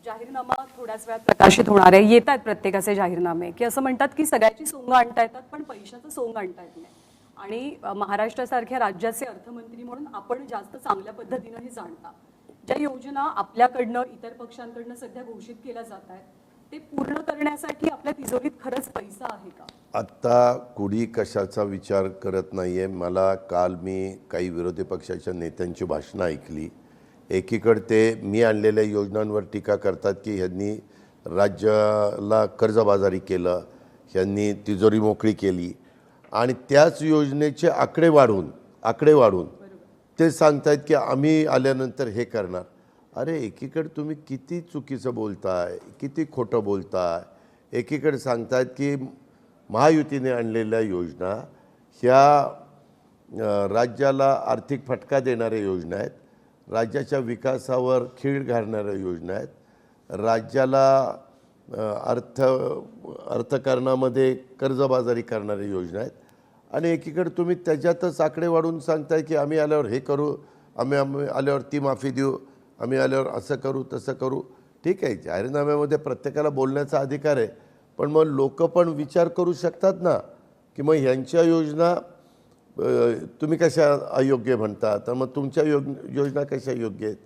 जाहीरनामा थोड्याच वेळात प्रकाशित होणार आहे. येत आहेत प्रत्येकाचे जाहीरनामे की असं म्हणतात की सगळ्याची सोंग आणता येतात पण पैशाचं सोंग आणता येत नाही. आणि महाराष्ट्रासारख्या राज्याचे अर्थमंत्री म्हणून आपण जास्त चांगल्या पद्धतीनं हे जाणता. ज्या योजना आपल्याकडनं इतर पक्षांकडनं सध्या घोषित केल्या जात आहेत ते पूर्ण करण्यासाठी आपल्या तिजोरीत खरंच पैसा आहे का? आत्ता कुणी कशाचा विचार करत नाहीये. मला काल मी काही विरोधी पक्षाच्या नेत्यांची भाषणं ऐकली. एकीकडे ते मी आणलेल्या योजनांवर टीका करतात की ह्यांनी राज्याला कर्जबाजारी केलं, ह्यांनी तिजोरी मोकळी केली आणि त्याच योजनेचे आकडे वाढून ते सांगतायत की आम्ही आल्यानंतर हे करणार. अरे एकीकडे तुम्ही किती चुकीचं बोलताय, किती खोटं बोलताय. एकीकडे सांगतायत की महायुतीने आणलेल्या योजना ह्या राज्याला आर्थिक फटका देणाऱ्या योजना आहेत, राज्याच्या विकासावर खीळ घालणाऱ्या योजना आहेत, राज्याला अर्थकारणामध्ये कर्जबाजारी करणाऱ्या योजना आहेत. आणि एकीकडे तुम्ही त्याच्यातच आकडे वाढून सांगताय की आम्ही आल्यावर हे करू, आम्ही आल्यावर ती माफी देऊ, आम्ही आल्यावर असं करू तसं करू. ठीक आहे, जाहीरनाम्यामध्ये प्रत्येकाला बोलण्याचा अधिकार आहे, पण मग लोक पण विचार करू शकतात ना की मग ह्यांच्या योजना तुम्ही कशा अयोग्य म्हणता, तर मग तुमच्या योजना कशा योग्य आहेत.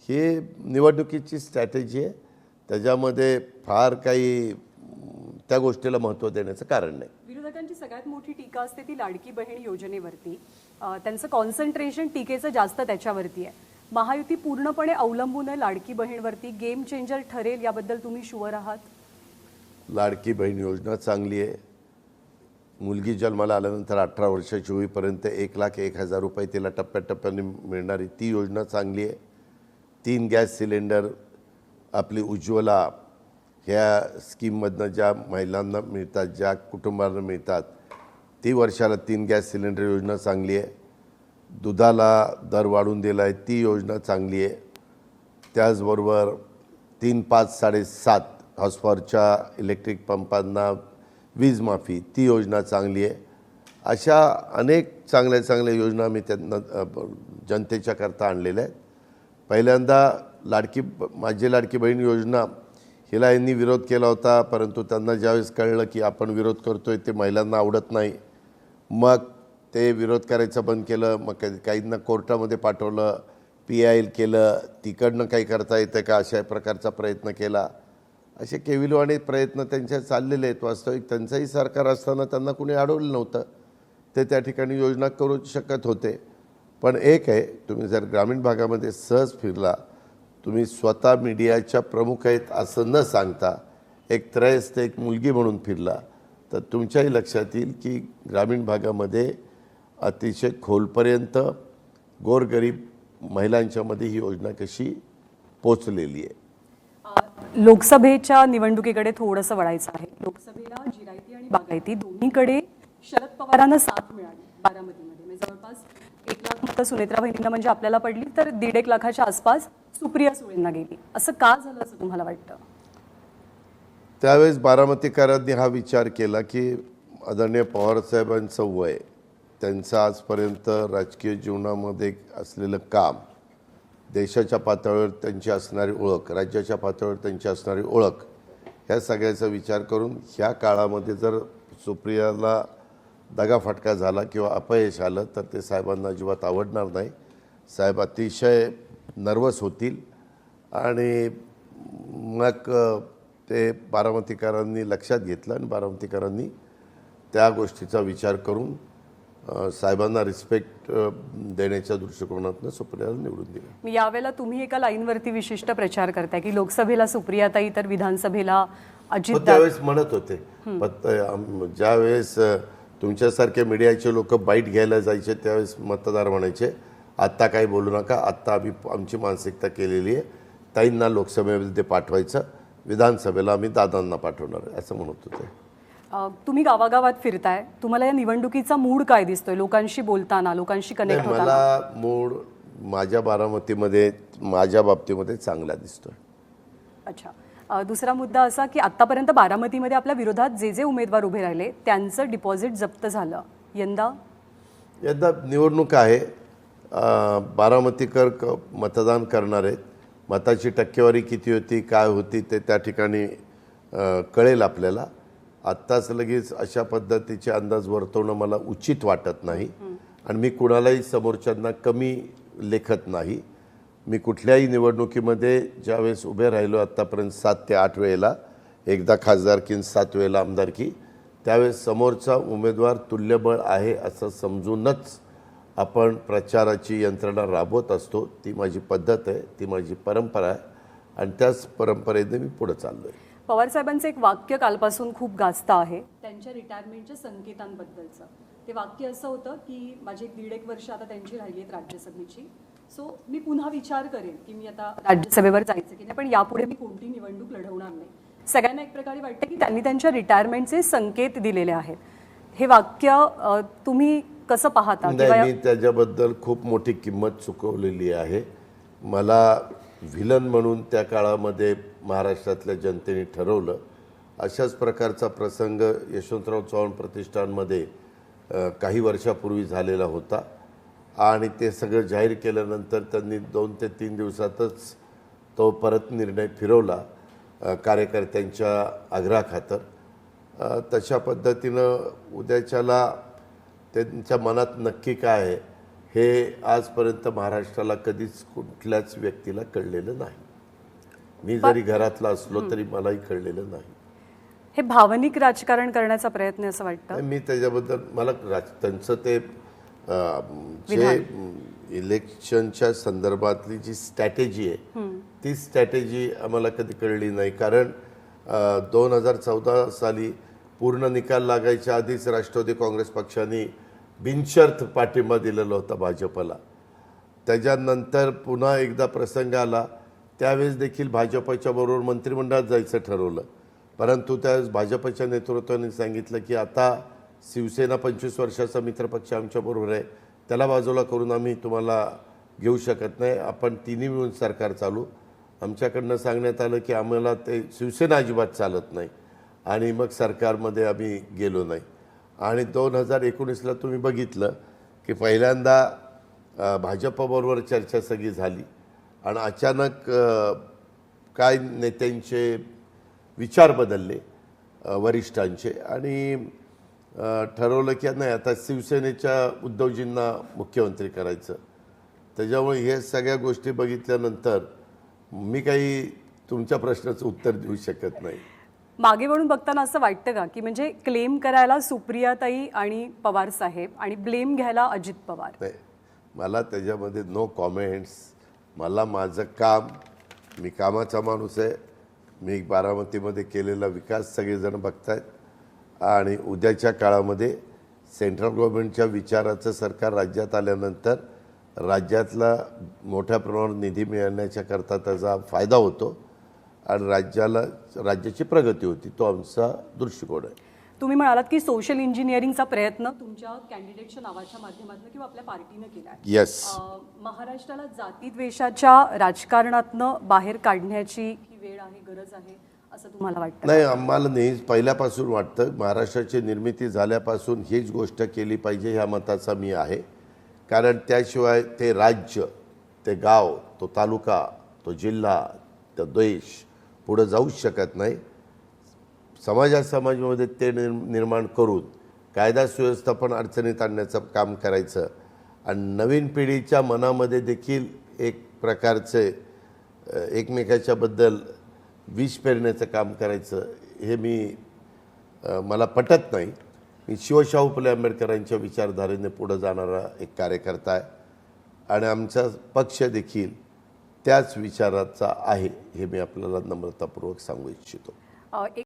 हे निवडणुकीची स्ट्रॅटेजी आहे, त्याच्यामध्ये फार काही त्या गोष्टीला महत्त्व देण्याचं कारण नाही. विरोधकांची सगळ्यात मोठी टीका असते ती लाडकी बहीण योजनेवरती. त्यांचं कॉन्सन्ट्रेशन टीकेचं जास्त त्याच्यावरती आहे. महायुती पूर्णपणे अवलंबून आहे लाडकी बहीणवरती. गेम चेंजर ठरेल याबद्दल तुम्ही शुअर आहात? लाडकी बहीण योजना चांगली आहे. मुलगी जन्माला आल्यानंतर 18 वर्षाची होईपर्यंत 1,01,000 रुपये तिला टप्प्याटप्प्याने मिळणारी ती योजना चांगली आहे. 3 गॅस सिलेंडर आपली उज्ज्वला ह्या स्कीममधनं ज्या महिलांना मिळतात, ज्या कुटुंबांना मिळतात, ती वर्षाला 3 गॅस सिलेंडर योजना चांगली आहे. दुधाला दर वाढून दिला आहे, ती योजना चांगली आहे. त्याचबरोबर 3, 5, 7.5 हॉर्सपॉवरच्या इलेक्ट्रिक पंपांना वीज माफी, ती योजना चांगली आहे. अशा अनेक चांगल्या योजना मी त्यांना जनतेच्या करता आणलेल्या आहेत. पहिल्यांदा माझी लाडकी बहीण योजना हिला यांनी विरोध केला होता, परंतु त्यांना ज्यावेळेस कळलं की आपण विरोध करतोय ते महिलांना आवडत नाही, मग ते विरोध करायचं बंद केलं. मग काहींना कोर्टामध्ये पाठवलं, PIL केलं, तिकडनं काही करता येतं का अशा प्रकारचा प्रयत्न केला. असे केविलवाणी प्रयत्न त्यांच्या चाललेले आहेत. वास्तविक त्यांचंही सरकार असताना त्यांना कुणी अडवलं नव्हतं, ते त्या ठिकाणी योजना करू शकत होते. पण एक आहे, तुम्ही जर ग्रामीण भागामध्ये सहज फिरला, तुम्ही स्वतः मीडियाच्या प्रमुख आहेत असं न सांगता एक त्रयस्थ एक मुलगी म्हणून फिरला, तर तुमच्याही लक्षात येईल की ग्रामीण भागामध्ये अतिशय खोलपर्यंत गोरगरीब महिलांच्यामध्ये ही योजना कशी पोचलेली आहे. लोकसभेच्या निवडणुकीकडे थोडंसं वळायचं आहे. लोकसभेला जिरायती आणि बागायती दोन्हीकडे शरद पवारांना साथ मिळाली. बारामतीमध्ये म्हणजे जवळपास 1 लाख मतं सुनेत्रा बहिणींना म्हणजे आपल्याला पडली, तर 1.5 लाखाच्या आसपास सुप्रिया सुळेंना गेली. असं का झालं असं तुम्हाला वाटतं? त्यावेळेस बारामतीकरांनी हा विचार केला की आदरणीय पवारसाहेबांचं वय, त्यांचं आजपर्यंत राजकीय जीवनामध्ये असलेलं काम, देशाच्या पातळीवर त्यांची असणारी ओळख, राज्याच्या पातळीवर त्यांची असणारी ओळख, ह्या सगळ्याचा विचार करून ह्या काळामध्ये जर सुप्रियाला दगाफटका झाला किंवा अपयश आलं तर ते साहेबांना अजिबात आवडणार नाही. साहेब अतिशय नर्वस होतील आणि मग ते बारामतीकरांनी लक्षात घेतलं आणि बारामतीकरांनी त्या गोष्टीचा विचार करून साहेबांना रिस्पेक्ट देण्याच्या दृष्टिकोनातून सुप्रियाला निवडून दिलं. यावेळेला तुम्ही एका लाईनवरती विशिष्ट प्रचार करताय की लोकसभेला सुप्रियाताई तर विधानसभेला अजित. त्यावेळेस म्हणत होते, ज्यावेळेस तुमच्यासारखे मीडियाचे लोक बाईट घ्यायला जायचे त्यावेळेस मतदार म्हणायचे आत्ता काही बोलू नका, आत्ता आमची मानसिकता केलेली आहे, ताईंना लोकसभेमध्ये पाठवायचं, विधानसभेला आम्ही दादांना पाठवणार आहे असं म्हणत होते. तुम्ही गावागावात फिरताय, तुम्हाला या निवडणुकीचा मूड काय दिसतोय लोकांशी बोलताना, लोकांशी कनेक्ट होताना? मला मूड माझ्या बारामतीमध्ये माझ्या बाबतीमध्ये चांगला दिसतोय. अच्छा, दुसरा मुद्दा असा की आतापर्यंत बारामतीमध्ये आपल्या विरोधात जे उमेदवार उभे राहिले त्यांचं डिपॉझिट जप्त झालं. यंदा निवडणूक आहे, बारामतीकर मतदान करणार आहेत, मताची टक्केवारी किती होती, काय होती ते त्या ठिकाणी कळेल आपल्याला. आत्ताच लगेच अशा पद्धतीचे अंदाज वर्तवणं मला उचित वाटत नाही आणि मी कुणालाही समोरच्यांना कमी लेखत नाही. मी कुठल्याही निवडणुकीमध्ये ज्यावेळेस उभे राहिलो आत्तापर्यंत 7 ते 8 वेळेला, एकदा खासदारकी 7 वेळेला आमदारकी, त्यावेळेस समोरचा उमेदवार तुल्यबळ आहे असं समजूनच आपण प्रचाराची यंत्रणा राबवत असतो. ती माझी पद्धत आहे, ती माझी परंपरा आहे आणि त्याच परंपरेने मी पुढे चाललो आहे. पवार साहेबांचं एक वाक्य कालपासून खूप गाजतं आहे त्यांच्या रिटायरमेंटच्या संकेतांबद्दलचं. ते वाक्य असं होतं की माझे 1.5 वर्ष आता त्यांची राहिली आहेत राज्यसभेची, सो मी पुन्हा विचार करेन की मी आता राज्यसभेवर जायचं की नाही, पण यापुढे मी कोणती निवडणूक लढवणार नाही. सगळ्यांना एक प्रकारे वाटतं की त्यांनी त्यांच्या रिटायरमेंटचे संकेत दिलेले आहेत. हे वाक्य तुम्ही कसं पाहता? नाही, मी त्याच्याबद्दल खूप मोठी किंमत चुकवलेली आहे. मला व्हिलन म्हणून त्या काळामध्ये महाराष्ट्रातल्या जनतेने ठरवलं. अशाच प्रकारचा प्रसंग यशवंतराव चव्हाण प्रतिष्ठानमध्ये काही वर्षापूर्वी झालेला होता आणि ते सगळं जाहीर केल्यानंतर त्यांनी 2 ते 3 दिवसातच तो परत निर्णय फिरवला कार्यकर्त्यांच्या आग्रहाखातर. तशा पद्धतीनं उद्याच्याला त्यांच्या मनात नक्की काय आहे हे आजपर्यंत महाराष्ट्राला कधीच कुठल्याच व्यक्तीला कळलेलं नाही. मी जरी घरातला असलो तरी मलाही कळलेलं नाही. हे भावनिक राजकारण करण्याचा प्रयत्न असं वाटतं. मी त्याच्याबद्दल मला त्यांचं ते जे इलेक्शनच्या संदर्भातली जी स्ट्रॅटेजी आहे ती स्ट्रॅटेजी आम्हाला कधी कळली नाही. कारण 2014 साली पूर्ण निकाल लागायच्या आधीच राष्ट्रवादी काँग्रेस पक्षाने बिनशर्त पाठिंबा दिलेला होता भाजपला. त्याच्यानंतर पुन्हा एकदा प्रसंग आला, त्यावेळेस देखील भाजपच्या बरोबर मंत्रिमंडळात जायचं ठरवलं. परंतु त्यावेळेस भाजपच्या नेतृत्वाने सांगितलं की आता शिवसेना 25 वर्षाचा मित्रपक्ष आमच्याबरोबर आहे, त्याला बाजूला करून आम्ही तुम्हाला घेऊ शकत नाही, आपण तिन्ही मिळून सरकार चालू. आमच्याकडनं सांगण्यात आलं की आम्हाला ते शिवसेना अजिबात चालत नाही आणि मग सरकारमध्ये आम्ही गेलो नाही. आणि 2019ला तुम्ही बघितलं की पहिल्यांदा भाजपबरोबर चर्चा सगळी झाली आणि अचानक काय नेत्यांचे विचार बदलले वरिष्ठांचे आणि ठरवलं की नाही आता शिवसेनेच्या उद्धवजींना मुख्यमंत्री करायचं. त्याच्यामुळे हे सगळ्या गोष्टी बघितल्यानंतर मी काही तुमच्या प्रश्नाचं उत्तर देऊ शकत नाही. मागे वळून बघताना असं वाटतं का की म्हणजे क्लेम करायला सुप्रियाताई आणि पवार साहेब आणि ब्लेम घ्यायला अजित पवार? नाही, मला त्याच्यामध्ये नो कॉमेंट्स. मला माझं काम, मी कामाचा माणूस आहे. मी बारामतीमध्ये केलेला विकास सगळेजण बघतायत आणि उद्याच्या काळामध्ये सेंट्रल गव्हर्नमेंटच्या विचाराचं सरकार राज्यात आल्यानंतर राज्यातला मोठ्या प्रमाणात निधी मिळण्याच्या करता त्याचा फायदा होतो आणि राज्याची प्रगती होती. तो आमचा दृष्टिकोन आहे. तुम्ही म्हणालात की सोशल इंजिनिअरिंगचा प्रयत्न तुमच्या कॅन्डिडेटच्या नावाच्या माध्यमातून किंवा आपल्या पार्टीनं केला आहे. येस. महाराष्ट्राला जातीद्वेषाच्या राजकारणातनं बाहेर काढण्याची ही वेळ आहे, गरज आहे असं तुम्हाला वाटतं? नाही, आम्हाला नेहमीच पहिल्यापासून वाटतं महाराष्ट्राची निर्मिती झाल्यापासून हीच गोष्ट केली पाहिजे ह्या मताचा मी आहे. कारण त्याशिवाय ते राज्य, ते गाव, तो तालुका, तो जिल्हा, तो देश पुढे जाऊच शकत नाही. समाजामध्ये ते निर्माण करून कायदा सुव्यवस्था पण अडचणीत आणण्याचं काम करायचं आणि नवीन पिढीच्या मनामध्ये देखील एक प्रकारचे एकमेकाच्याबद्दल विष पेरण्याचं काम करायचं हे मला पटत नाही. मी शिवशाहू फुले आंबेडकरांच्या विचारधारेने पुढे जाणारा एक कार्यकर्ता आहे आणि आमचा पक्ष देखील त्याच विचाराचा आहे हे मी आपल्याला नम्रतापूर्वक सांगू इच्छितो.